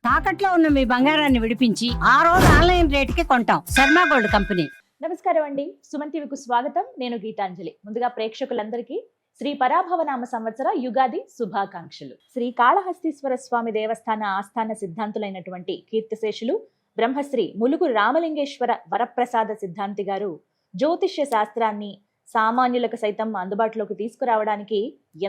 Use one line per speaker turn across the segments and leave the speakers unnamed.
తాకట్లో ఉన్న మీ బంగారాన్ని విడిపించి ఆ రోజు ఆన్లైన్ రేటుకి కొంటాం. Sharma gold company.
నమస్కారం అండి. సుమన్ టీవీకు స్వాగతం. నేను గీతాంజలి. ముందుగా ప్రేక్షకులందరికీ శ్రీ పరాభవనామ సంవత్సర యుగాది శుభాకాంక్షలు. శ్రీ కాళహస్తీశ్వర స్వామి దేవస్థాన ఆస్థాన సిద్ధాంతులైనటువంటి కీర్తిశేషులు బ్రహ్మశ్రీ ములుగు రామలింగేశ్వర వరప్రసాద సిద్ధాంతి గారు జ్యోతిష్య శాస్త్రాన్ని సామాన్యులకు సైతం అందుబాటులోకి తీసుకురావడానికి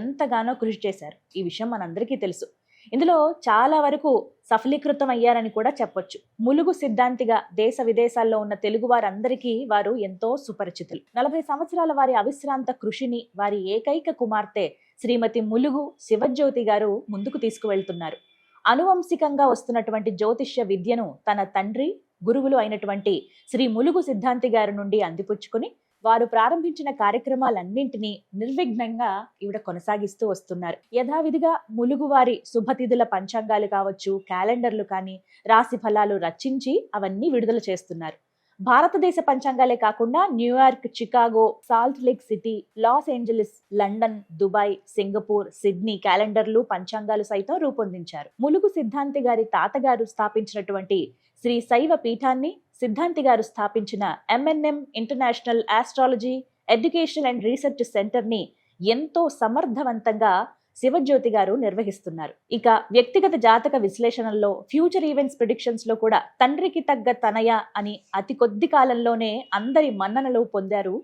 ఎంతగానో కృషి చేశారు. ఈ విషయం మనందరికీ తెలుసు. ఇందులో చాలా వరకు సఫలీకృతం అయ్యారని కూడా చెప్పొచ్చు. ములుగు సిద్ధాంతిగా దేశ విదేశాల్లో ఉన్న తెలుగు వారందరికీ వారు ఎంతో సుపరిచితులు. 40 సంవత్సరాల వారి అవిశ్రాంత కృషిని వారి ఏకైక కుమార్తె శ్రీమతి ములుగు శివజ్యోతి గారు ముందుకు తీసుకువెళ్తున్నారు. అనువంశికంగా వస్తున్నటువంటి జ్యోతిష్య విద్యను తన తండ్రి గురువులు అయినటువంటి శ్రీ ములుగు సిద్ధాంతి గారి నుండి అందిపుచ్చుకుని వారు ప్రారంభించిన కార్యక్రమాలన్నింటినీ నిర్విఘ్నంగా ఈవిడ కొనసాగిస్తూ వస్తున్నారు. యథావిధిగా ములుగు వారి శుభతిథుల పంచాంగాలు కావచ్చు, క్యాలెండర్లు కానీ, రాశి ఫలాలు రచించి అవన్నీ విడుదల చేస్తున్నారు. భారతదేశ పంచాంగాలే కాకుండా New York, Chicago, Salt Lake City, Los Angeles, London, Dubai, Singapore, Sydney క్యాలెండర్లు, పంచాంగాలు సైతం రూపొందించారు. ములుగు సిద్ధాంతి గారి తాతగారు స్థాపించినటువంటి శ్రీ శైవ పీఠాన్ని సిద్ధాంతి గారు స్థాపించిన MNM international astrology education and research centre ని ఎంతో సమర్థవంతంగా శివజ్యోతి గారు నిర్వహిస్తున్నారు. ఇక వ్యక్తిగత జాతక విశ్లేషణల్లో, ఫ్యూచర్ ఈవెంట్స్ ప్రిడిక్షన్స్ లో కూడా తండ్రికి తగ్గ తనయ అని అతి కొద్ది కాలంలోనే అందరి మన్ననలు పొందారు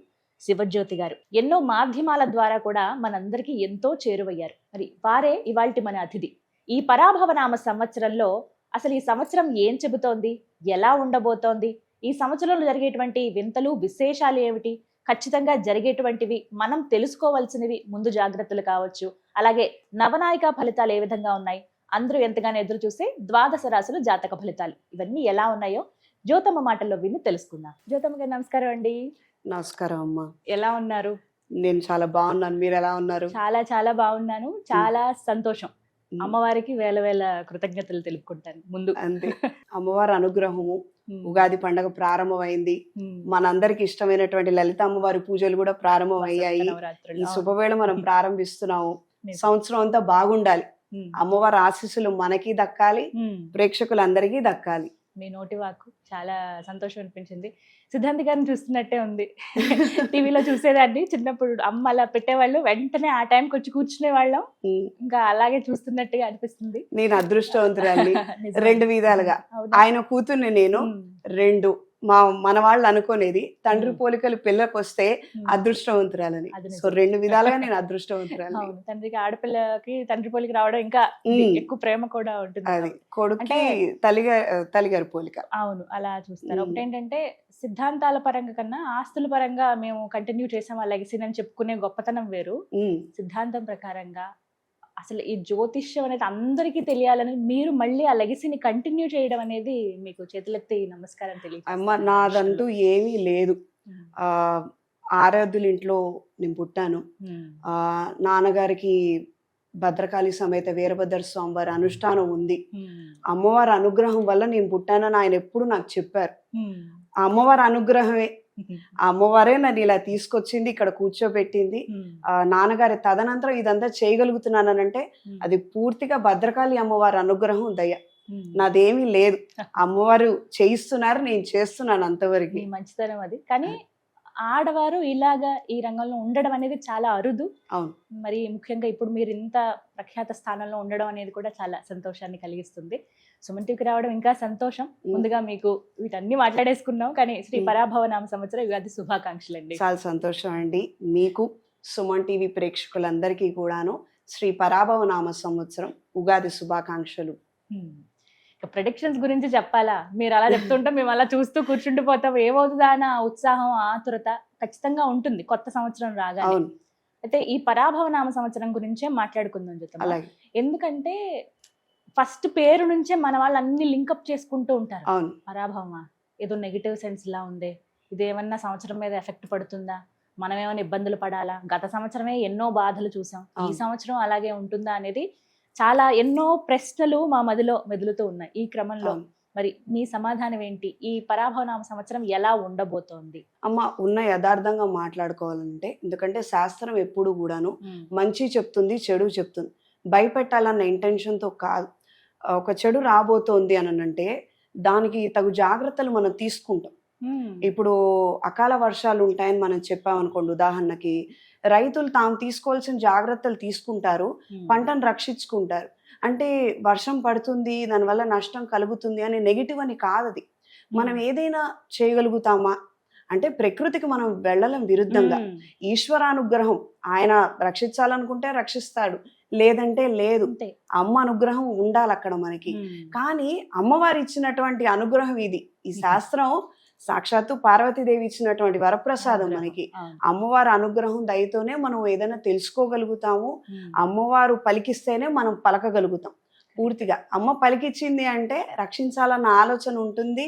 శివజ్యోతి గారు. ఎన్నో మాధ్యమాల ద్వారా కూడా మనందరికీ ఎంతో చేరువయ్యారు. మరి వారే ఇవాల్టి మన అతిథి. ఈ పరాభవనామ సంవత్సరంలో అసలు ఈ సంవత్సరం ఏం చెబుతోంది, ఎలా ఉండబోతోంది, ఈ సంవత్సరంలో జరిగేటువంటి వింతలు, విశేషాలు ఏమిటి, ఖచ్చితంగా జరిగేటువంటివి, మనం తెలుసుకోవాల్సినవి, ముందు జాగ్రత్తలు కావచ్చు, అలాగే నవనాయిక ఫలితాలు ఏ విధంగా ఉన్నాయి, అందరూ ఎంతగానో ఎదురు చూసే ద్వాదశ రాశులు జాతక ఫలితాలు ఇవన్నీ ఎలా ఉన్నాయో జ్యోతమ్మ మాటల్లో విని తెలుసుకుందాం. జ్యోతమ్మ గారు నమస్కారం అండి.
నమస్కారం అమ్మా.
ఎలా ఉన్నారు?
నేను చాలా బాగున్నాను. మీరు ఎలా ఉన్నారు?
చాలా చాలా బాగున్నాను. చాలా సంతోషం. అమ్మవారికి వేల వేల కృతజ్ఞతలు తెలుపుకుంటాను ముందు.
అంతే, అమ్మవారి అనుగ్రహము. ఉగాది పండుగ ప్రారంభమైంది. మనందరికి ఇష్టమైనటువంటి లలిత అమ్మవారి పూజలు కూడా ప్రారంభం అయ్యాయి. ఈ శుభవేళ మనం ప్రారంభిస్తున్నాము. సంవత్సరం అంతా బాగుండాలి. అమ్మవారి ఆశీస్సులు మనకి దక్కాలి, ప్రేక్షకులందరికీ దక్కాలి.
మీ నోటి వాక్కు చాలా సంతోషం అనిపించింది. సిద్ధాంతి గారిని చూస్తున్నట్టే ఉంది. టీవీలో చూసేదాన్ని చిన్నప్పుడు, అమ్మ అలా పెట్టేవాళ్ళు, వెంటనే ఆ టైంకి వచ్చి కూర్చునే వాళ్ళం. ఇంకా అలాగే చూస్తున్నట్టుగా అనిపిస్తుంది.
నేను అదృష్టవంతురాలి రెండు విధాలుగా. ఆయన కూతుర్ని నేను రెండు మన వాళ్ళు అనుకునేది తండ్రి పోలికలు పిల్లకి వస్తే అదృష్టవంతురాలని. సో రెండు విధాలుగా నేను అదృష్టవంతురాలి.
తండ్రికి ఆడపిల్లకి తండ్రి పోలిక రావడం ఇంకా ఎక్కువ ప్రేమ కూడా ఉంటుంది.
అది కొడుకు తల్లిగారి పోలిక.
అవును, అలా చూస్తారు. ఒకటి ఏంటంటే సిద్ధాంతాల పరంగా కన్నా ఆస్తుల పరంగా మేము కంటిన్యూ చేసాం ఆ లెగసీని అని చెప్పుకునే గొప్పతనం వేరు. సిద్ధాంతం ప్రకారంగా అసలు ఈ జ్యోతిష్యం అనేది అందరికీ తెలియాలని మీరు మళ్ళీ ఆ లెగసీని కంటిన్యూ చేయడం అనేది మీకు చేతులెత్తి నమస్కారం తెలియదు.
అమ్మ, నాదంటూ ఏమీ లేదు. ఆరాధ్యుల ఇంట్లో నేను పుట్టాను. నాన్నగారికి భద్రకాళి సమేత వీరభద్ర స్వామి వారి అనుష్ఠానం ఉంది. అమ్మవారి అనుగ్రహం వల్ల నేను పుట్టానని ఆయన ఎప్పుడు నాకు చెప్పారు. ఆ అమ్మవారి అనుగ్రహమే, ఆ అమ్మవారే నన్ను ఇలా తీసుకొచ్చింది, ఇక్కడ కూర్చోబెట్టింది. నాన్నగారి తదనంతరం ఇదంతా చేయగలుగుతున్నానంటే అది పూర్తిగా భద్రకాళి అమ్మవారి అనుగ్రహం, దయ. నాదేమీ లేదు. అమ్మవారు చేయిస్తున్నారు, నేను చేస్తున్నాను, అంతవరకు.
మంచితనం అది. కానీ ఆడవారు ఇలాగా ఈ రంగంలో ఉండడం అనేది చాలా అరుదు.
అవును.
మరి ముఖ్యంగా ఇప్పుడు మీరు ఇంత ప్రఖ్యాత స్థానంలో ఉండడం అనేది కూడా చాలా సంతోషాన్ని కలిగిస్తుంది. సుమన్ టీవీకి రావడం ఇంకా సంతోషం. ముందుగా మీకు వీటన్ని మాట్లాడేసుకున్నాం, కానీ శ్రీ పరాభవనామ సంవత్సర యుగాది శుభాకాంక్షలు అండి.
చాలా సంతోషం అండి. మీకు సుమన్ టీవీ ప్రేక్షకులందరికీ కూడాను శ్రీ పరాభవనామ సంవత్సరం ఉగాది శుభాకాంక్షలు.
ప్రెడిక్షన్స్ గురించి చెప్పాలా? మీరు అలా చెప్తుంటే మేము అలా చూస్తూ కూర్చుండిపోతాం. ఏమవుతుందా అన్న ఉత్సాహం, ఆతురత ఖచ్చితంగా ఉంటుంది కొత్త సంవత్సరం రాగానే. అయితే ఈ పరాభవనామ సంవత్సరం గురించే మాట్లాడుకుందాం జత. ఎందుకంటే ఫస్ట్ పేరు నుంచే మన వాళ్ళు అన్ని లింకప్ చేసుకుంటూ ఉంటారు. పరాభవమా, ఏదో నెగిటివ్ సెన్స్ లా ఉంది, ఇదేమన్నా సంవత్సరం మీద ఎఫెక్ట్ పడుతుందా, మనం ఏమైనా ఇబ్బందులు పడాలా, గత సంవత్సరమే ఎన్నో బాధలు చూసాం, ఈ సంవత్సరం అలాగే ఉంటుందా అనేది చాలా ఎన్నో ప్రశ్నలు మా మదిలో మెదులుతూ ఉన్నాయి. ఈ క్రమంలో మరి మీ సమాధానం ఏంటి? ఈ పరాభవనామ సంవత్సరం ఎలా ఉండబోతోంది?
అమ్మ, ఉన్న యథార్థంగా మాట్లాడుకోవాలంటే, ఎందుకంటే శాస్త్రం ఎప్పుడు కూడాను మంచి చెప్తుంది, చెడు చెప్తుంది. భయపెట్టాలన్న ఇంటెన్షన్తో కాదు. ఒక చెడు రాబోతోంది అని అంటే దానికి తగు జాగ్రత్తలు మనం తీసుకుంటాం. ఇప్పుడు అకాల వర్షాలు ఉంటాయని మనం చెప్పామనుకోండి, ఉదాహరణకి రైతులు తాము తీసుకోవాల్సిన జాగ్రత్తలు తీసుకుంటారు, పంటను రక్షించుకుంటారు. అంటే వర్షం పడుతుంది, దానివల్ల నష్టం కలుగుతుంది అని నెగిటివ్ అని కాదు. అది మనం ఏదైనా చేయగలుగుతామా అంటే ప్రకృతికి మనం వెళ్ళలేం విరుద్ధంగా. ఈశ్వరానుగ్రహం, ఆయన రక్షించాలనుకుంటే రక్షిస్తాడు, లేదంటే లేదు. అమ్మ అనుగ్రహం ఉండాలి అక్కడ మనకి. కానీ అమ్మవారు ఇచ్చినటువంటి అనుగ్రహం ఇది. ఈ శాస్త్రం సాక్షాత్తు పార్వతీదేవి ఇచ్చినటువంటి వరప్రసాదం మనకి. అమ్మవారి అనుగ్రహం దయతోనే మనం ఏదైనా తెలుసుకోగలుగుతాము. అమ్మవారు పలికిస్తేనే మనం పలకగలుగుతాం పూర్తిగా. అమ్మ పలికిచ్చింది అంటే రక్షించాలన్న ఆలోచన ఉంటుంది.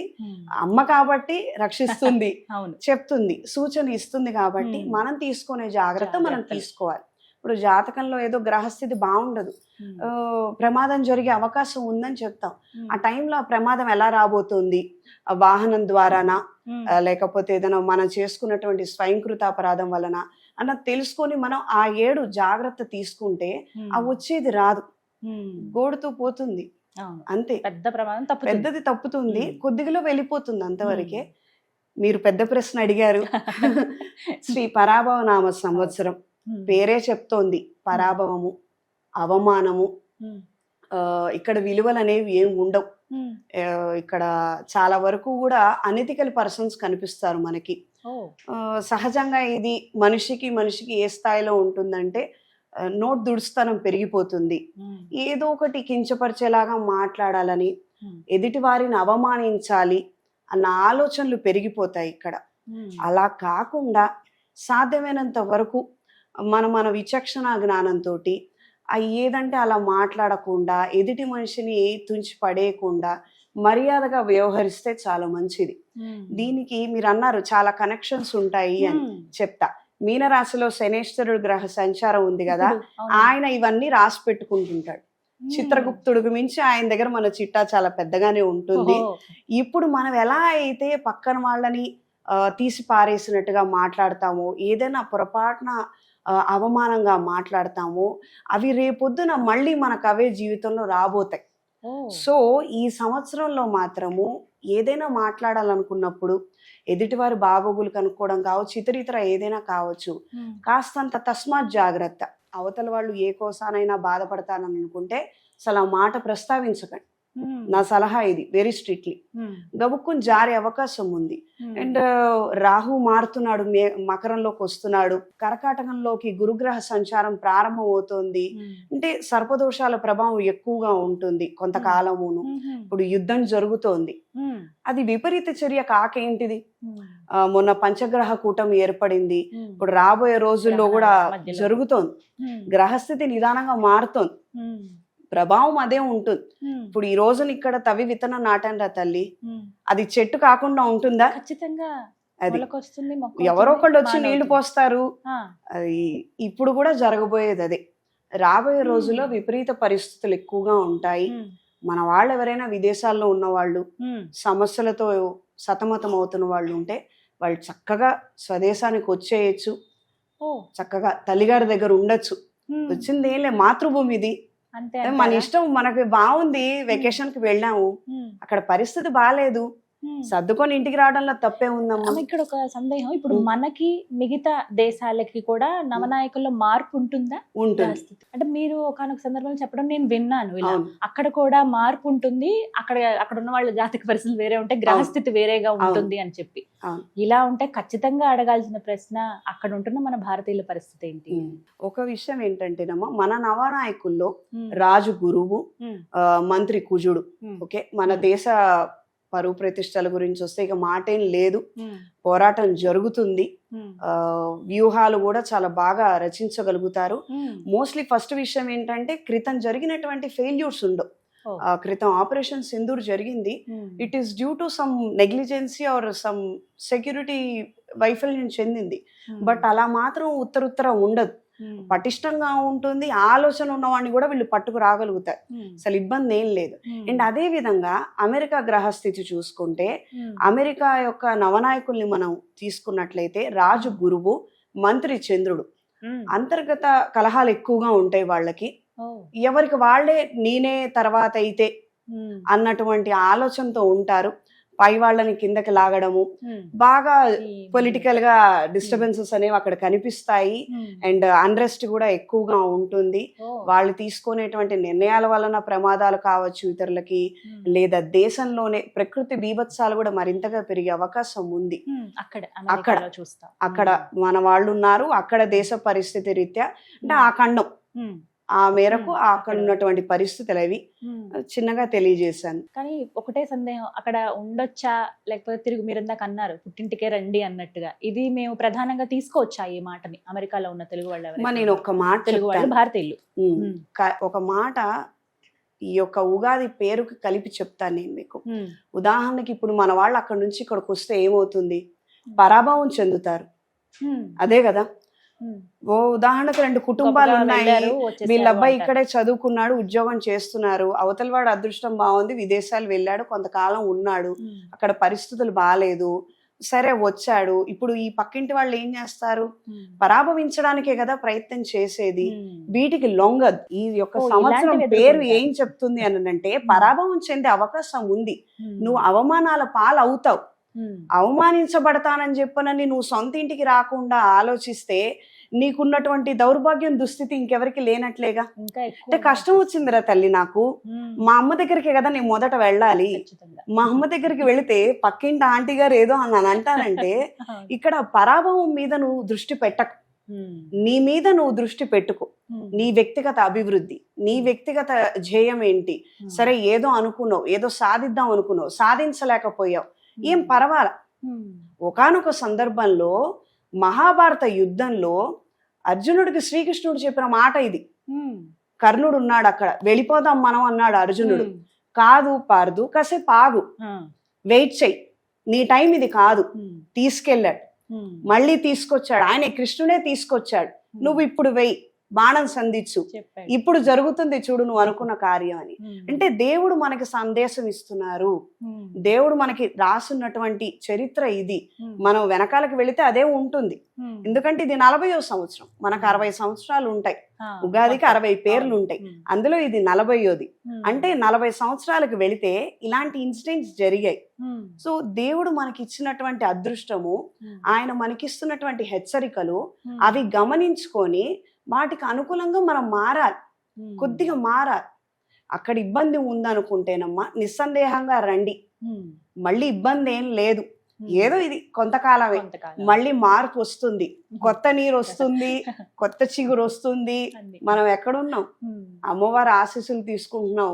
అమ్మ కాబట్టి రక్షిస్తుంది, చెప్తుంది, సూచన ఇస్తుంది. కాబట్టి మనం తీసుకునే జాగ్రత్త మనం తీసుకోవాలి. ఇప్పుడు జాతకంలో ఏదో గ్రహస్థితి బాగుండదు, ప్రమాదం జరిగే అవకాశం ఉందని చెప్తాం. ఆ టైంలో ఆ ప్రమాదం ఎలా రాబోతుంది, వాహనం ద్వారానా లేకపోతే ఏదైనా మనం చేసుకున్నటువంటి స్వయంకృత అపరాధం వలన అన్న తెలుసుకొని మనం ఆ 7 జాగ్రత్త తీసుకుంటే ఆ వచ్చేది రాదు, గోడుతూ పోతుంది. అంతే,
పెద్ద ప్రమాదం
పెద్దది తప్పుతుంది, కొద్దిగా వెళ్ళిపోతుంది అంతవరకే. మీరు పెద్ద ప్రశ్న అడిగారు. శ్రీ పరాభవ నామ సంవత్సరం పేరే చెప్తోంది, పరాభవము, అవమానము. ఇక్కడ విలువలు అనేవి ఏం ఉండవు. ఇక్కడ చాలా వరకు కూడా అనెథికల్ పర్సన్స్ కనిపిస్తారు మనకి. సహజంగా ఇది మనిషికి ఏ స్థాయిలో ఉంటుందంటే నోట్ దుడుస్తనం పెరిగిపోతుంది. ఏదో ఒకటి కించపరిచేలాగా మాట్లాడాలని, ఎదుటి వారిని అవమానించాలి అన్న ఆలోచనలు పెరిగిపోతాయి ఇక్కడ. అలా కాకుండా సాధ్యమైనంత వరకు మన విచక్షణ జ్ఞానంతో ఏదంటే అలా మాట్లాడకుండా, ఎదుటి మనిషిని తుంచి పడేయకుండా మర్యాదగా వ్యవహరిస్తే చాలా మంచిది. దీనికి మీరు అన్నారు చాలా కనెక్షన్స్ ఉంటాయి అని చెప్తా. మీనరాశిలో శనేశ్వరుడు గ్రహ సంచారం ఉంది కదా, ఆయన ఇవన్నీ రాసి పెట్టుకుంటుంటాడు. చిత్రగుప్తుడికి మించి ఆయన దగ్గర మన చిట్టా చాలా పెద్దగానే ఉంటుంది. ఇప్పుడు మనం ఎలా అయితే పక్కన వాళ్ళని తీసి పారేసినట్టుగా మాట్లాడతామో, ఏదైనా పొరపాటున అవమానంగా మాట్లాడతామో, అవి రేపొద్దున మళ్ళీ మనకు అవే జీవితంలో రాబోతాయి. సో ఈ సంవత్సరంలో మాత్రము ఏదైనా మాట్లాడాలనుకున్నప్పుడు ఎదుటివారి బాగోగులు కనుక్కోవడం కావచ్చు, ఇతరితర ఏదైనా కావచ్చు, కాస్తంత తస్మాత్ జాగ్రత్త. అవతల వాళ్ళు ఏ కోసానైనా బాధపడతానని అనుకుంటే అసలు ఆ మాట ప్రస్తావించకండి. నా సలహా ఇది, వెరీ స్ట్రిక్ట్లీ. గబుక్కుని జారే అవకాశం ఉంది. అండ్ రాహు మారుతున్నాడు, మకరంలోకి వస్తున్నాడు, కర్కాటకంలోకి గురుగ్రహ సంచారం ప్రారంభం అవుతోంది. అంటే సర్పదోషాల ప్రభావం ఎక్కువగా ఉంటుంది కొంతకాలమును. ఇప్పుడు యుద్ధం జరుగుతోంది, అది విపరీత చర్య కాకేంటిది. మొన్న పంచగ్రహ కూటమి ఏర్పడింది, ఇప్పుడు రాబోయే రోజుల్లో కూడా జరుగుతోంది. గ్రహస్థితి నిదానంగా మారుతోంది, ప్రభావం అదే ఉంటుంది. ఇప్పుడు ఈ రోజున ఇక్కడ తవి విత్తనం నాటండి తల్లి, అది చెట్టు కాకుండా ఉంటుందా?
ఖచ్చితంగా
అది ఎవరో ఒకళ్ళు వచ్చి నీళ్లు పోస్తారు. అది ఇప్పుడు కూడా జరగబోయేది అదే. రాబోయే రోజుల్లో విపరీత పరిస్థితులు ఎక్కువగా ఉంటాయి. మన వాళ్ళు ఎవరైనా విదేశాల్లో ఉన్న వాళ్ళు, సమస్యలతో సతమతం అవుతున్న వాళ్ళు ఉంటే వాళ్ళు చక్కగా స్వదేశానికి వచ్చేయచ్చు, చక్కగా తల్లిగారి దగ్గర ఉండొచ్చు. వచ్చింది ఏం లే, మాతృభూమి ఇది, మన ఇష్టం. మనకి బాగుంది, వెకేషన్ కి వెళ్ళాము, అక్కడ పరిస్థితి బాగాలేదు, సర్దుకొని ఇంటికి రావడంలో తప్పే ఉందమ్మా.
ఇక్కడ ఒక సందేహం, ఇప్పుడు మనకి మిగతా దేశాలకి కూడా నవనాయకుల్లో మార్పు ఉంటుందా?
ఉంటుంది.
అంటే మీరు ఒకనొక సందర్భంలో చెప్పడం నేను విన్నాను, ఇలా అక్కడ కూడా మార్పు ఉంటుంది, అక్కడ ఉన్న వాళ్ళ జాతక పరిస్థితులు వేరే ఉంటే గ్రహస్థితి వేరేగా ఉంటుంది అని చెప్పి. ఇలా ఉంటే ఖచ్చితంగా అడగాల్సిన ప్రశ్న, అక్కడ ఉంటున్న మన భారతీయుల పరిస్థితి ఏంటి?
ఒక విషయం ఏంటంటేనమ్మా, మన నవనాయకుల్లో రాజు గురువు, మంత్రి కుజుడు. ఓకే, మన దేశ పరువు ప్రతిష్టల గురించి వస్తే ఇక మాటేం లేదు, పోరాటం జరుగుతుంది. వ్యూహాలు కూడా చాలా బాగా రచించగలుగుతారు. మోస్ట్లీ ఫస్ట్ విషయం ఏంటంటే క్రితం జరిగినటువంటి ఫెయిల్యూర్స్ ఉండవు. క్రితం ఆపరేషన్ సింధూర్ జరిగింది, it is due to some negligence or some security వైఫల్యం చెందింది. బట్ అలా మాత్రం ఉత్తరుత్తర ఉండదు, పటిష్టంగా ఉంటుంది. ఆలోచన ఉన్నవాడిని కూడా వీళ్ళు పట్టుకు రాగలుగుతారు, అసలు ఇబ్బంది ఏం లేదు. అండ్ అదే విధంగా అమెరికా గ్రహస్థితి చూసుకుంటే, అమెరికా యొక్క నవనాయకుల్ని మనం తీసుకున్నట్లయితే రాజు గురువు, మంత్రి చంద్రుడు. అంతర్గత కలహాలు ఎక్కువగా ఉంటాయి వాళ్ళకి, ఎవరికి వాళ్ళే నేనే తర్వాత అయితే అన్నటువంటి ఆలోచనతో ఉంటారు. పై వాళ్ళని కిందకి లాగడము, బాగా పొలిటికల్ గా డిస్టర్బెన్సెస్ అనేవి అక్కడ కనిపిస్తాయి. అండ్ అన్రెస్ట్ కూడా ఎక్కువగా ఉంటుంది. వాళ్ళు తీసుకునేటువంటి నిర్ణయాల వలన ప్రమాదాలు కావచ్చు ఇతరులకి, లేదా దేశంలోనే ప్రకృతి బీభత్సాలు కూడా మరింతగా పెరిగే అవకాశం ఉంది. అక్కడ మన వాళ్ళు ఉన్నారు. అక్కడ దేశ పరిస్థితి రీత్యా అంటే ఆ ఖండం ఆ మేరకు అక్కడ ఉన్నటువంటి పరిస్థితులు అవి చిన్నగా తెలియజేశాను.
కానీ ఒకటే సందేహం, అక్కడ ఉండొచ్చా లేకపోతే తిరిగి మీరు ఇందాక అన్నారు పుట్టింటికే రండి అన్నట్టుగా, ఇది మేము ప్రధానంగా తీసుకోవచ్చా ఈ మాటని అమెరికాలో ఉన్న తెలుగు వాళ్ళు?
నేను ఒక మాట
తెలుగు వాళ్ళు భారతీయులు
ఒక మాట ఈ యొక్క ఉగాది పేరుకి కలిపి చెప్తాను నేను మీకు. ఉదాహరణకి ఇప్పుడు మన వాళ్ళు అక్కడ నుంచి ఇక్కడికి వస్తే ఏమవుతుంది? పరాభవం చెందుతారు. అదే కదా. ఓ ఉదాహరణకు 2 కుటుంబాలు ఉన్నాయి. వీళ్ళ అబ్బాయి ఇక్కడే చదువుకున్నాడు, ఉద్యోగం చేస్తున్నారు. అవతల వాడు అదృష్టం బాగుంది, విదేశాలు వెళ్ళాడు, కొంతకాలం ఉన్నాడు, అక్కడ పరిస్థితులు బాగాలేదు, సరే వచ్చాడు. ఇప్పుడు ఈ పక్కింటి వాళ్ళు ఏం చేస్తారు? పరాభవించడానికే కదా ప్రయత్నం చేసేది. వీటికి లొంగదు. ఈ యొక్క సంవత్సరం పేరు ఏం చెప్తుంది అనంటే పరాభవం చెందే అవకాశం ఉంది. నువ్వు అవమానాల పాలు అవుతావు. అవమానించబడతానని చెప్పనని నువ్వు సొంత ఇంటికి రాకుండా ఆలోచిస్తే నీకున్నటువంటి దౌర్భాగ్యం దుస్థితి ఇంకెవరికి లేనట్లేగా. అంటే కష్టం వచ్చిందిరా తల్లి నాకు, మా అమ్మ దగ్గరికి కదా నేను మొదట వెళ్ళాలి. మా అమ్మ దగ్గరికి వెళితే పక్కింటి ఆంటీ గారు ఏదో అని అంటానంటే ఇక్కడ పరాభవం మీద నువ్వు దృష్టి పెట్టకు. నీ మీద నువ్వు దృష్టి పెట్టుకో. నీ వ్యక్తిగత అభివృద్ధి, నీ వ్యక్తిగత ధ్యేయం ఏంటి? సరే ఏదో అనుకున్నావు, ఏదో సాధిద్దాం అనుకున్నావు, సాధించలేకపోయావు, ఏం పర్వాలా. ఒకానొక సందర్భంలో మహాభారత యుద్ధంలో అర్జునుడికి శ్రీకృష్ణుడు చెప్పిన మాట ఇది. కర్ణుడు ఉన్నాడు అక్కడ, వెళ్ళిపోదాం మనం అన్నాడు అర్జునుడు. కాదు పార్దు, కాసేపు ఆగు, వెయిట్ చెయ్యి, నీ టైం ఇది కాదు. తీసుకెళ్ళాడు, మళ్ళీ తీసుకొచ్చాడు. ఆయన కృష్ణుడే తీసుకొచ్చాడు. నువ్వు ఇప్పుడు వెయ్యి, బాణం సంధించు, ఇప్పుడు జరుగుతుంది చూడు నువ్వు అనుకున్న కార్యం అని. అంటే దేవుడు మనకి సందేశం ఇస్తున్నారు. దేవుడు మనకి రాసున్నటువంటి చరిత్ర ఇది. మనం వెనకాలకి వెళితే అదే ఉంటుంది. ఎందుకంటే ఇది 40వ సంవత్సరం. మనకు 60 సంవత్సరాలు ఉంటాయి. ఉగాదికి 60 పేర్లు ఉంటాయి. అందులో ఇది 40వ. అంటే 40 సంవత్సరాలకు వెళితే ఇలాంటి ఇన్సిడెంట్స్ జరిగాయి. సో దేవుడు మనకి ఇచ్చినటువంటి అదృష్టము, ఆయన మనకిస్తున్నటువంటి హెచ్చరికలు అవి గమనించుకొని వాటికి అనుకూలంగా మనం మారాలి, కొద్దిగా మారాలి. అక్కడ ఇబ్బంది ఉందనుకుంటేనమ్మా నిస్సందేహంగా రండి. మళ్ళీ ఇబ్బంది ఏం లేదు, ఏదో ఇది కొంతకాలమే, మళ్ళీ మార్పు వస్తుంది, కొత్త నీరు వస్తుంది, కొత్త చిగురు వస్తుంది. మనం ఎక్కడున్నాం? అమ్మవారి ఆశీస్సులు తీసుకుంటున్నాం.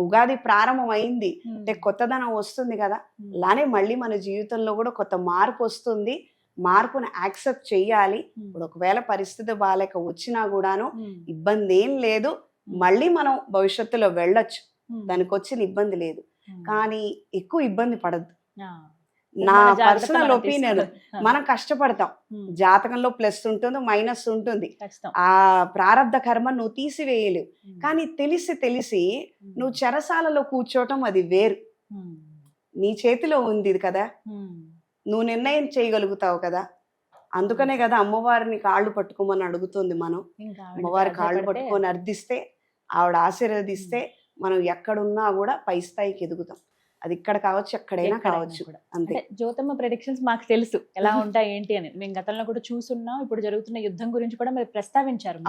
ఉగాది ప్రారంభం అయింది అంటే కొత్తదనం వస్తుంది కదా. అలానే మళ్ళీ మన జీవితంలో కూడా కొత్త మార్పు వస్తుంది. మార్పును యాక్సెప్ట్ చెయ్యాలి. ఇప్పుడు ఒకవేళ పరిస్థితి బాలేక వచ్చినా కూడాను ఇబ్బంది ఏం లేదు, మళ్ళీ మనం భవిష్యత్తులో వెళ్ళొచ్చు, దానికి వచ్చిన ఇబ్బంది లేదు. కానీ ఎక్కువ ఇబ్బంది పడద్దు. నా పర్సనల్ ఒపీనియన్. మనం కష్టపడతాం, జాతకంలో ప్లస్ ఉంటుంది, మైనస్ ఉంటుంది. ఆ ప్రారంధ కర్మ నువ్వు తీసివేయలేవు. కానీ తెలిసి నువ్వు చెరసాలలో కూర్చోవటం అది వేరు. నీ చేతిలో ఉంది కదా, నువ్వు నిర్ణయం చేయగలుగుతావు కదా. అందుకనే కదా అమ్మవారిని కాళ్ళు పట్టుకోమని అడుగుతుంది. మనం అమ్మవారి కాళ్ళు పట్టుకొని అర్థిస్తే, ఆవిడ ఆశీర్వదిస్తే మనం ఎక్కడున్నా కూడా పై స్థాయికి ఎదుగుతాం. అది ఇక్కడ కావచ్చు, ఎక్కడైనా కావచ్చు. అంతే.
జ్యోతమ్మ ప్రెడిక్షన్స్ మాకు తెలుసు ఎలా ఉంటాయి ఏంటి అని. మేము గతంలో కూడా చూసున్నాం. ఇప్పుడు జరుగుతున్న యుద్ధం గురించి కూడా మీరు ప్రస్తావించారు.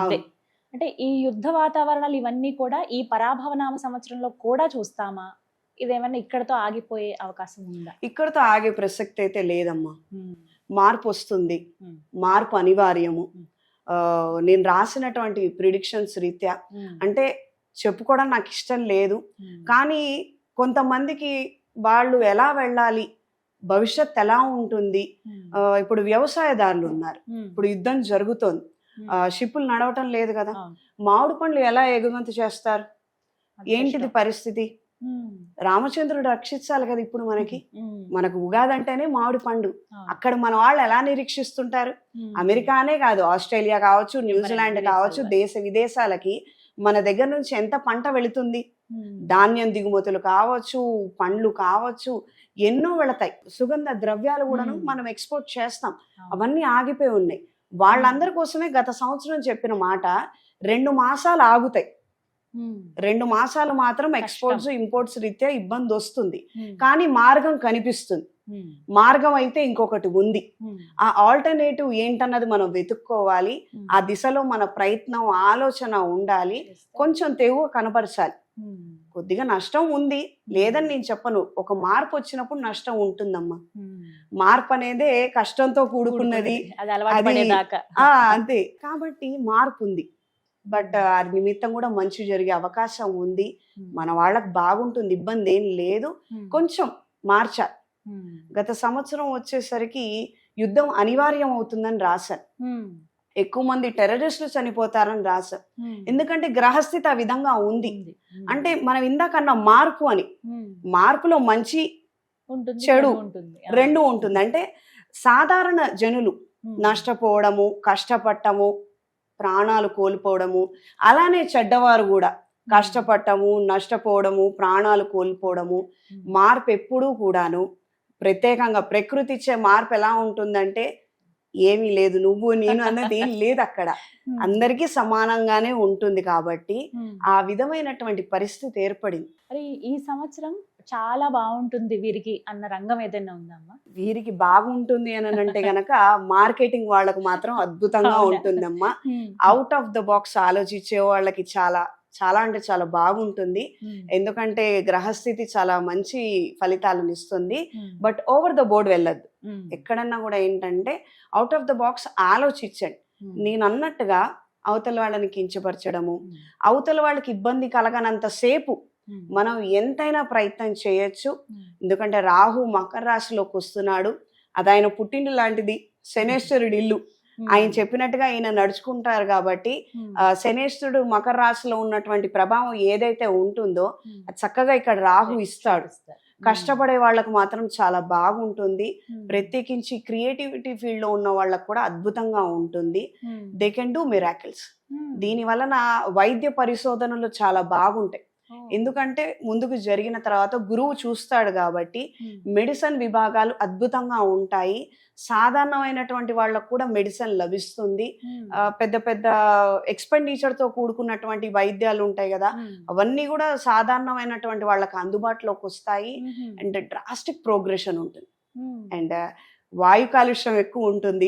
అంటే ఈ యుద్ధ వాతావరణాలు ఇవన్నీ కూడా ఈ పరాభవనామ సంవత్సరంలో కూడా చూస్తామా? ఇదేమన్నా ఇక్కడతో ఆగిపోయే అవకాశం ఉందా?
ఇక్కడతో ఆగే ప్రసక్తి అయితే లేదమ్మా. మార్పు వస్తుంది, మార్పు అనివార్యము. నేను రాసినటువంటి ప్రిడిక్షన్స్ రీత్యా అంటే చెప్పుకోవడం నాకు ఇష్టం లేదు. కానీ కొంతమందికి వాళ్ళు ఎలా వెళ్ళాలి, భవిష్యత్ ఎలా ఉంటుంది. ఇప్పుడు వ్యవసాయదారులు ఉన్నారు, ఇప్పుడు యుద్ధం జరుగుతోంది, షిప్పులు నడవటం లేదు కదా. మామిడి పండ్లు ఎలా ఎగుమతి చేస్తారు? ఏంటిది పరిస్థితి? రామచంద్రుడు రక్షించాలి కదా. ఇప్పుడు మనకు ఉగాది అంటేనే మామిడి పండు. అక్కడ మన వాళ్ళు ఎలా నిరీక్షిస్తుంటారు? అమెరికానే కాదు, ఆస్ట్రేలియా కావచ్చు, న్యూజిలాండ్ కావచ్చు, దేశ విదేశాలకి మన దగ్గర నుంచి ఎంత పంట వెళుతుంది? ధాన్యం దిగుమతులు కావచ్చు, పండ్లు కావచ్చు, ఎన్నో వెళతాయి. సుగంధ ద్రవ్యాలు కూడా మనం ఎక్స్పోర్ట్ చేస్తాం. అవన్నీ ఆగిపోయి ఉన్నాయి. వాళ్ళందరి కోసమే గత సంవత్సరం చెప్పిన మాట 2 మాసాలు ఆగుతాయి. 2 మాసాలు మాత్రం ఎక్స్పోర్ట్స్ ఇంపోర్ట్స్ రీత్యా ఇబ్బంది వస్తుంది, కానీ మార్గం కనిపిస్తుంది. మార్గం అయితే ఇంకొకటి ఉంది. ఆ ఆల్టర్నేటివ్ ఏంటన్నది మనం వెతుక్కోవాలి. ఆ దిశలో మన ప్రయత్నం, ఆలోచన ఉండాలి. కొంచెం తెగువ కనపరచాలి. కొద్దిగా నష్టం ఉంది లేదని నేను చెప్పను. ఒక మార్పు వచ్చినప్పుడు నష్టం ఉంటుందమ్మా. మార్పు అనేదే కష్టంతో కూడుకున్నది. అంతే. కాబట్టి మార్పు ఉంది. బట్ అది నిమిత్తం కూడా మంచి జరిగే అవకాశం ఉంది. మన వాళ్ళకి బాగుంటుంది, ఇబ్బంది ఏం లేదు. కొంచెం మార్చాలి. గత సంవత్సరం వచ్చేసరికి యుద్ధం అనివార్యం అవుతుందని రాశారు. ఎక్కువ మంది టెర్రరిస్టులు చనిపోతారని రాశారు. ఎందుకంటే గ్రహస్థితి ఆ విధంగా ఉంది. అంటే మనం ఇందాకన్నా మార్పు అని, మార్పులో మంచి చెడు రెండు ఉంటుంది. అంటే సాధారణ జనులు నష్టపోవడము, కష్టపడటము, ప్రాణాలు కోల్పోవడము, అలానే చెడ్డవారు కూడా కష్టపడటము, నష్టపోవడము, ప్రాణాలు కోల్పోవడము. మార్పు ఎప్పుడూ కూడాను ప్రత్యేకంగా ప్రకృతి ఇచ్చే మార్పు ఎలా ఉంటుందంటే ఏమీ లేదు, నువ్వు నేను అన్నది ఏం లేదు అక్కడ. అందరికీ సమానంగానే ఉంటుంది. కాబట్టి ఆ విధమైనటువంటి పరిస్థితి ఏర్పడింది.
మరి ఈ సంవత్సరం చాలా బాగుంటుంది వీరికి అన్న రంగం ఏదైనా ఉందమ్మా?
వీరికి బాగుంటుంది అని అంటే గనక మార్కెటింగ్ వాళ్ళకు మాత్రం అద్భుతంగా ఉంటుందమ్మా. అవుట్ ఆఫ్ ద బాక్స్ ఆలోచించే వాళ్ళకి చాలా చాలా అంటే చాలా బాగుంటుంది. ఎందుకంటే గ్రహస్థితి చాలా మంచి ఫలితాలను ఇస్తుంది. బట్ ఓవర్ ద బోర్డ్ వెళ్ళద్దు. ఎక్కడన్నా కూడా ఏంటంటే అవుట్ ఆఫ్ ద బాక్స్ ఆలోచించండి. నేను అన్నట్టుగా అవతల వాళ్ళని కించపరచడము, అవతల వాళ్ళకి ఇబ్బంది కలగనంత సేపు మనం ఎంతైనా ప్రయత్నం చేయొచ్చు. ఎందుకంటే రాహు మకర రాశిలోకి వస్తున్నాడు. అది ఆయన పుట్టిండు లాంటిది, శనేశ్వరుడి ఇల్లు. ఆయన చెప్పినట్టుగా ఈయన నడుచుకుంటారు. కాబట్టి శనేశ్వరుడు మకర రాశిలో ఉన్నటువంటి ప్రభావం ఏదైతే ఉంటుందో అది చక్కగా ఇక్కడ రాహు ఇస్తాడు. కష్టపడే వాళ్ళకు మాత్రం చాలా బాగుంటుంది. ప్రత్యేకించి క్రియేటివిటీ ఫీల్డ్ లో ఉన్న వాళ్ళకు కూడా అద్భుతంగా ఉంటుంది. They can do miracles. దీని వలన వైద్య పరిశోధనలు చాలా బాగుంటాయి. ఎందుకంటే ముందుకు జరిగిన తర్వాత గురువు చూస్తాడు కాబట్టి మెడిసిన్ విభాగాలు అద్భుతంగా ఉంటాయి. సాధారణమైనటువంటి వాళ్ళకు కూడా మెడిసిన్ లభిస్తుంది. పెద్ద పెద్ద ఎక్స్పెండిచర్ తో కూడుకున్నటువంటి వైద్యాలు ఉంటాయి కదా, అవన్నీ కూడా సాధారణమైనటువంటి వాళ్ళకి అందుబాటులోకి వస్తాయి. అండ్ డ్రాస్టిక్ ప్రోగ్రెషన్ ఉంటుంది. అండ్ వాయు కాలుష్యం ఎక్కువ ఉంటుంది.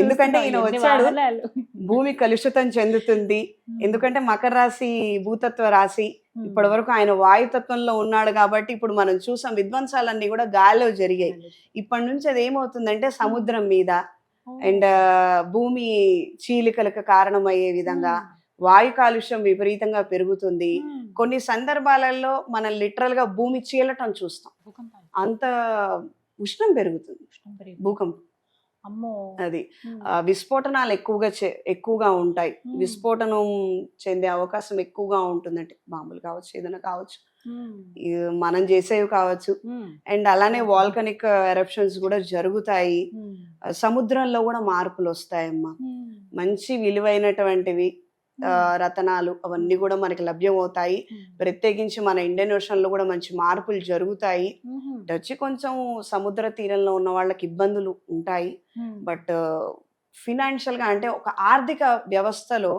ఎందుకంటే ఈయన వచ్చాడు, భూమి కలుషితం చెందుతుంది. ఎందుకంటే మకర రాశి భూతత్వ రాశి. ఇప్పటి వరకు ఆయన వాయుతత్వంలో ఉన్నాడు కాబట్టి ఇప్పుడు మనం చూసాం విధ్వంసాలన్నీ కూడా గాలిలో జరిగాయి. ఇప్పటి నుంచి అది ఏమవుతుందంటే సముద్రం మీద అండ్ భూమి చీలికలకు కారణమయ్యే విధంగా వాయు కాలుష్యం విపరీతంగా పెరుగుతుంది. కొన్ని సందర్భాలలో మనం లిటరల్ గా భూమి చీలటం చూస్తాం. అంత ఉష్ణం పెరుగుతుంది, భూకంపం. అది విస్ఫోటనాలు ఎక్కువగా ఉంటాయి. విస్ఫోటనం చెందే అవకాశం ఎక్కువగా ఉంటుందంటే బాంబులు కావచ్చు, ఏదైనా కావచ్చు, మనం చేసేవి కావచ్చు. అండ్ అలానే వాల్కనిక్ ఎరప్షన్స్ కూడా జరుగుతాయి. సముద్రంలో కూడా మార్పులు వస్తాయమ్మా. మంచి విలువైనటువంటివి రతనాలు అవన్నీ కూడా మనకి లభ్యం అవుతాయి. ప్రత్యేకించి మన ఇండియన్ ఓషన్ లో కూడా మంచి మార్పులు జరుగుతాయి. వచ్చి కొంచెం సముద్ర తీరంలో ఉన్న వాళ్ళకి ఇబ్బందులు ఉంటాయి. బట్ ఫినాన్షియల్ గా అంటే ఒక ఆర్థిక వ్యవస్థలో,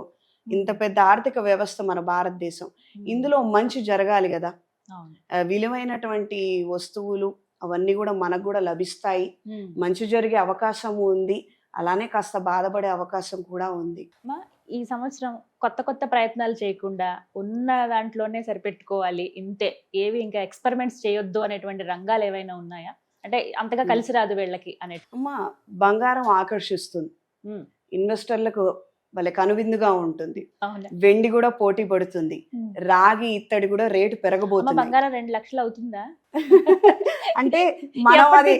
ఇంత పెద్ద ఆర్థిక వ్యవస్థ మన భారతదేశం, ఇందులో మంచి జరగాలి కదా. విలువైనటువంటి వస్తువులు అవన్నీ కూడా మనకు కూడా లభిస్తాయి. మంచి జరిగే అవకాశం ఉంది. అలానే కాస్త బాధపడే అవకాశం కూడా ఉంది.
ఈ సంవత్సరం కొత్త కొత్త ప్రయత్నాలు చేయకుండా ఉన్న దాంట్లోనే సరిపెట్టుకోవాలి, ఇంతే, ఏవి ఇంకా ఎక్స్పెరిమెంట్స్ చేయొద్దు అనేటువంటి రంగాలు ఏవైనా ఉన్నాయా? అంటే అంతగా కలిసి రాదు వీళ్ళకి అనే.
అమ్మా, బంగారం ఆకర్షిస్తుంది, ఇన్వెస్టర్లకు భలే కనువిందుగా ఉంటుంది. వెండి కూడా పోటీ పడుతుంది. రాగి ఇత్తడి కూడా రేటు పెరగబోతుంది.
బంగారం 2 లక్షలు అవుతుందా
అంటే మనం అది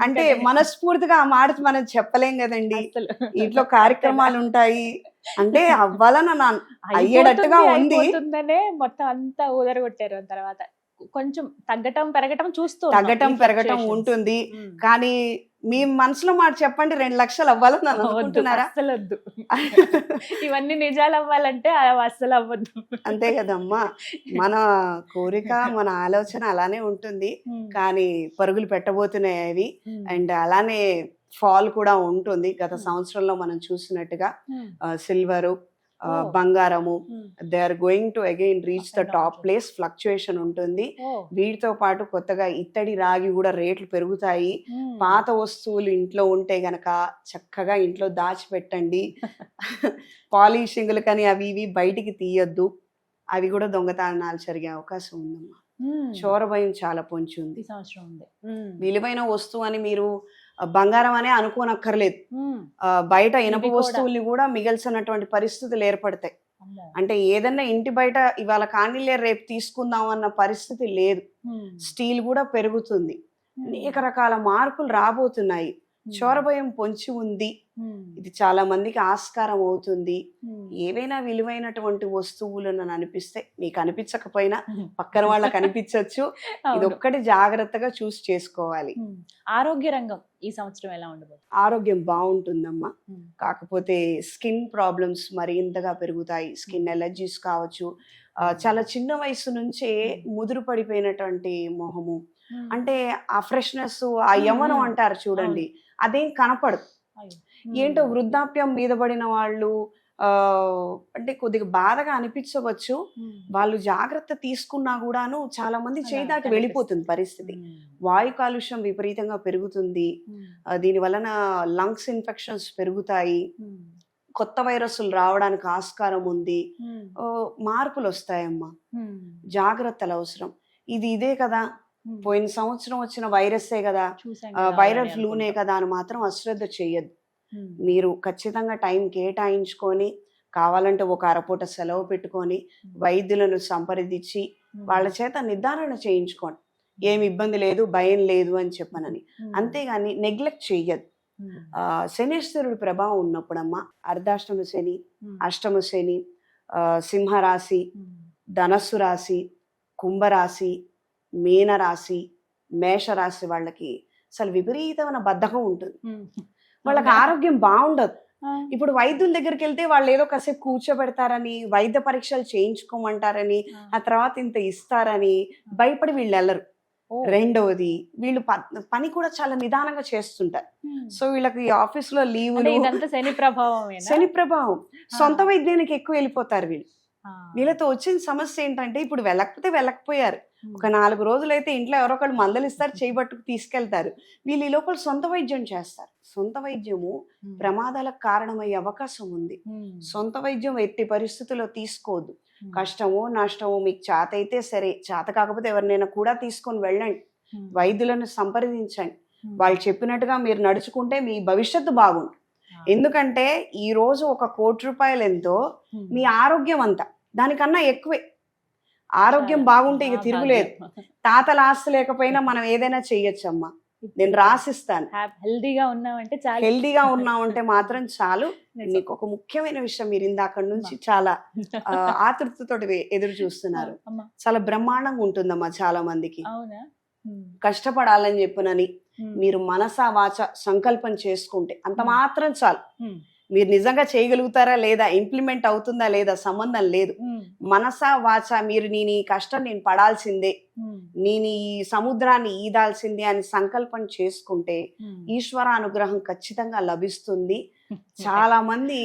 అంటే మనస్ఫూర్తిగా ఆ మాట మనం చెప్పలేం కదండి. ఇంట్లో కార్యక్రమాలు ఉంటాయి. అంటే అవ్వాలన్న అయ్యేటట్టుగా ఉంది.
మొత్తం అంతా ఊదరగొట్టారు. తర్వాత కొంచెం తగ్గటం పెరగటం ఉంటుంది. కానీ మీ మనసులో మాట చెప్పండి, 2 లక్షలు అవ్వాలని అనుకుంటున్నారా? అసలు వద్దు. ఇవన్నీ నిజాలు అవ్వాలంటే అస్సలు అవ్వద్దు.
అంతే కదమ్మా. మన కోరిక, మన ఆలోచన అలానే ఉంటుంది. కానీ పరుగులు పెట్టబోతున్నాయి అవి. అండ్ అలానే ఫాల్ కూడా ఉంటుంది. గత సంవత్సరంలో మనం చూసినట్టుగా సిల్వరు, బంగారము,
Hmm.
They are going to again reach the
Up and down
top
ఉంటుంది.
ప్లేస్, ఫ్లక్చుయేషన్ ఉంటుంది.
Oh.
వీటితో పాటు కొత్తగా ఇత్తడి రాగి కూడా రేట్లు పెరుగుతాయి.
Hmm.
పాత వస్తువులు ఇంట్లో ఉంటే గనక చక్కగా ఇంట్లో దాచిపెట్టండి. పాలిషింగ్లు కానీ అవి ఇవి బయటికి తీయొద్దు, అవి కూడా దొంగతనాలు జరిగే అవకాశం ఉందమ్మా.
Hmm.
చోర భయం చాలా పొంచి ఉంది.
ఈ సంవత్సరం ఉంది.
విలువైన వస్తువు అని మీరు బంగారం అనే అనుకోనక్కర్లేదు. బయట ఇనప
ఇవి కూడా.
వస్తువుల్ని కూడా మిగల్సినటువంటి పరిస్థితులు ఏర్పడతాయి.
అమ్మో.
అంటే ఏదన్నా ఇంటి బయట ఇవాళ కానీలే రేపు తీసుకుందాం అన్న పరిస్థితి లేదు.
Hmm.
స్టీల్ కూడా పెరుగుతుంది.
Hmm.
అనేక రకాల మార్పులు రాబోతున్నాయి.
Hmm.
చోరభయం పొంచి ఉంది.
Hmm.
ఇది చాలా మందికి ఆస్కారం అవుతుంది.
Hmm.
ఏవైనా విలువైనటువంటి వస్తువులు నన్ను అనిపిస్తే, మీకు అనిపించకపోయినా
Hmm.
పక్కన వాళ్ళకి అనిపించవచ్చు. ఇది
అవును.
ఒక్కటి జాగ్రత్తగా చూసి చేసుకోవాలి.
Hmm. ఆరోగ్య రంగం ఈ సంవత్సరం ఎలా ఉండబోతుంది?
ఆరోగ్యం బాగుంటుందమ్మా.
Hmm.
కాకపోతే స్కిన్ ప్రాబ్లమ్స్ మరింతగా పెరుగుతాయి. స్కిన్ ఎలర్జీస్ కావచ్చు. చాలా చిన్న వయసు నుంచే ముదురు పడిపోయినటువంటి మొహము,
Hmm.
అంటే ఆ ఫ్రెష్నెస్, ఆ యవ్వనం అంటారు చూడండి, అదేం కనపడదు.
అయ్యో.
ఏంటో వృద్ధాప్యం మీద పడిన వాళ్ళు అంటే కొద్దిగా బాధగా అనిపించవచ్చు.
Hmm.
వాళ్ళు జాగ్రత్త తీసుకున్నా కూడాను చాలా మంది
అలా
చేయి దాటి
కనిపిస్తుంది.
వెళ్ళిపోతుంది పరిస్థితి.
Hmm.
వాయు కాలుష్యం విపరీతంగా పెరుగుతుంది.
Hmm.
దీని వలన లంగ్స్ ఇన్ఫెక్షన్స్ పెరుగుతాయి.
Hmm.
కొత్త వైరస్లు రావడానికి ఆస్కారం ఉంది.
Hmm.
మార్పులు వస్తాయమ్మా.
Hmm.
జాగ్రత్తలు అవసరం. ఇదే కదా,
Hmm.
పోయిన సంవత్సరం వచ్చిన వైరస్సే కదా,
చూసాం కదా
వైరల్
already
ఫ్లూనే
అనుకుంటా.
కదా అని మాత్రం అశ్రద్ధ చెయ్యొద్దు.
Hmm.
మీరు ఖచ్చితంగా టైం కేటాయించుకొని, కావాలంటే ఒక అరపూట సెలవు పెట్టుకొని వైద్యులను సంప్రదించి
Hmm.
వాళ్ళ చేత నిర్ధారణ చేయించుకోండి. ఏమి ఇబ్బంది లేదు, భయం లేదు అని చెప్పనని.
Hmm.
అంతేగాని నెగ్లెక్ట్ చెయ్యద్దు.
Hmm.
శనేశ్వరుడి ప్రభావం ఉన్నప్పుడమ్మా అర్ధాష్టమ శని,
Hmm.
అష్టమ శని, సింహరాశి,
Hmm.
ధనస్సు రాశి, కుంభరాశి, మీనరాశి, మేషరాశి వాళ్ళకి అసలు విపరీతమైన బద్ధకం ఉంటుంది.
Hmm.
వాళ్ళకి ఆరోగ్యం బాగుండదు.
Ah.
ఇప్పుడు వైద్యుల దగ్గరికి వెళ్తే వాళ్ళు ఏదో కాసేపు కూర్చోబెడతారని, వైద్య పరీక్షలు చేయించుకోమంటారని, ఆ తర్వాత ఇంత ఇస్తారని భయపడి వీళ్ళు వెళ్ళరు.
Oh.
రెండవది, వీళ్ళు పని కూడా చాలా నిదానంగా చేస్తుంటారు.
Hmm.
సో వీళ్ళకి ఆఫీస్ లో
అంటే
లీవులు,
ఇదంతా శని ప్రభావమేనా?
శని ప్రభావం, సొంత వైద్యానికి ఎక్కువ వెళ్ళిపోతారు వీళ్ళు.
Ah.
వీళ్ళతో వచ్చిన సమస్య ఏంటంటే, ఇప్పుడు వెళ్ళకపోతే వెళ్ళకపోయారు,
Hmm.
ఒక 4 రోజులైతే ఇంట్లో ఎవరో ఒకళ్ళు మందలిస్తారు, చేయబట్టుకు తీసుకెళ్తారు. వీళ్ళు ఈ లోపల సొంత వైద్యం చేస్తారు. సొంత వైద్యము
Hmm.
ప్రమాదాలకు కారణమయ్యే అవకాశం ఉంది.
Hmm.
సొంత వైద్యం ఎట్టి పరిస్థితుల్లో తీసుకోవద్దు.
Hmm.
కష్టమో నష్టమో మీకు చేత అయితే సరే, చేత కాకపోతే ఎవరినైనా కూడా తీసుకొని వెళ్ళండి.
Hmm.
వైద్యులను సంప్రదించండి.
Hmm.
వాళ్ళు చెప్పినట్టుగా మీరు నడుచుకుంటే మీ భవిష్యత్తు బాగుంటుంది.
Ah.
ఎందుకంటే ఈ రోజు 1 కోటి రూపాయలు ఎంతో,
Hmm.
మీ ఆరోగ్యం అంతా దానికన్నా ఎక్కువే. ఆరోగ్యం బాగుంటే ఇక తిరుగులేదు. తాతల ఆస్తి లేకపోయినా మనం ఏదైనా చెయ్యొచ్చమ్మా. నేను రాసిస్తాను.
హెల్దీగా ఉన్నామంటే చాలా
హెల్దీగా ఉన్నామంటే మాత్రం చాలు. నీకు ఒక ముఖ్యమైన విషయం, మీరు ఇందాక నుంచి చాలా ఆతృతతోటి ఎదురు చూస్తున్నారు.
అమ్మా.
చాలా బ్రహ్మాండంగా ఉంటుందమ్మా చాలా మందికి.
అవునా? Hmm.
కష్టపడాలని చెప్పినని
Hmm.
మీరు మనసా వాచ సంకల్పం చేసుకుంటే అంత మాత్రం చాలు.
Hmm.
మీరు నిజంగా చేయగలుగుతారా లేదా, ఇంప్లిమెంట్ అవుతుందా లేదా సంబంధం లేదు.
Hmm.
మనసా వాచ మీరు నేను ఈ కష్టం నేను పడాల్సిందే,
Hmm.
నేను ఈ సముద్రాన్ని ఈదాల్సిందే అని సంకల్పం చేసుకుంటే
Hmm.
ఈశ్వర అనుగ్రహం ఖచ్చితంగా లభిస్తుంది. చాలా మంది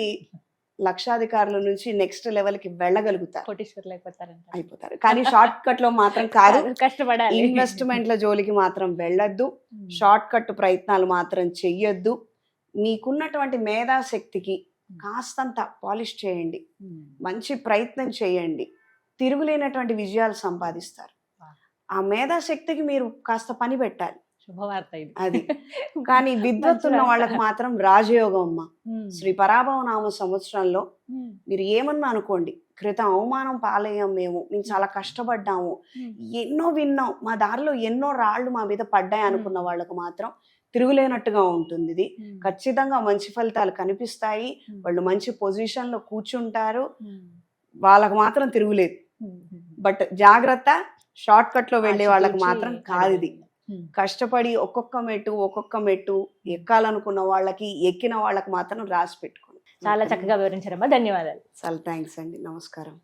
లక్షాధికారుల నుంచి నెక్స్ట్ లెవెల్ కి వెళ్ళగలుగుతారు,
కోటీశ్వర్లు
అయిపోతారు. కానీ షార్ట్ కట్ లో మాత్రం కాదు.
కష్టపడాలి.
ఇన్వెస్ట్మెంట్ల జోలికి మాత్రం వెళ్ళొద్దు.
Hmm.
షార్ట్ కట్ ప్రయత్నాలు మాత్రం చెయ్యొద్దు. మీకున్నటువంటి మేధాశక్తికి కాస్తంత పాలిష్ చేయండి,
Hmm.
మంచి ప్రయత్నం చేయండి, తిరుగులేనటువంటి విజయాలు సంపాదిస్తారు. ఆ మేధాశక్తికి మీరు కాస్త పని పెట్టాలి,
శుభవార్త ఇది.
అది. కానీ విద్వత్తున్న వాళ్ళకి మాత్రం రాజయోగం అమ్మ.
Hmm.
శ్రీ పరాభవనామ సంవత్సరంలో
Hmm.
మీరు ఏమన్నా అనుకోండి, క్రితం అవమానం పాలయ్యాం, మేము చాలా కష్టపడ్డాము,
Hmm.
ఎన్నో విన్నాం, మా దారిలో ఎన్నో రాళ్ళు మా మీద పడ్డాయి అనుకున్న వాళ్ళకు మాత్రం తిరుగులేనట్టుగా ఉంటుంది. ఇది
Hmm.
ఖచ్చితంగా మంచి ఫలితాలు కనిపిస్తాయి.
Hmm.
వాళ్ళు మంచి పొజిషన్ లో కూర్చుంటారు.
Hmm.
వాళ్ళకు మాత్రం తిరుగులేదు.
Hmm.
బట్ జాగ్రత్త, షార్ట్ కట్ లో వెళ్ళే వాళ్ళకి
ఆచితూచి
మాత్రం కాదు ఇది.
Hmm.
కష్టపడి ఒక్కొక్క మెట్టు ఎక్కాలనుకున్న వాళ్ళకి, ఎక్కిన వాళ్ళకి మాత్రం రాసి పెట్టుకోండి.
చాలా చక్కగా వివరించారమ్మా. ధన్యవాదాలు.
చాలా థ్యాంక్స్ అండి. నమస్కారం.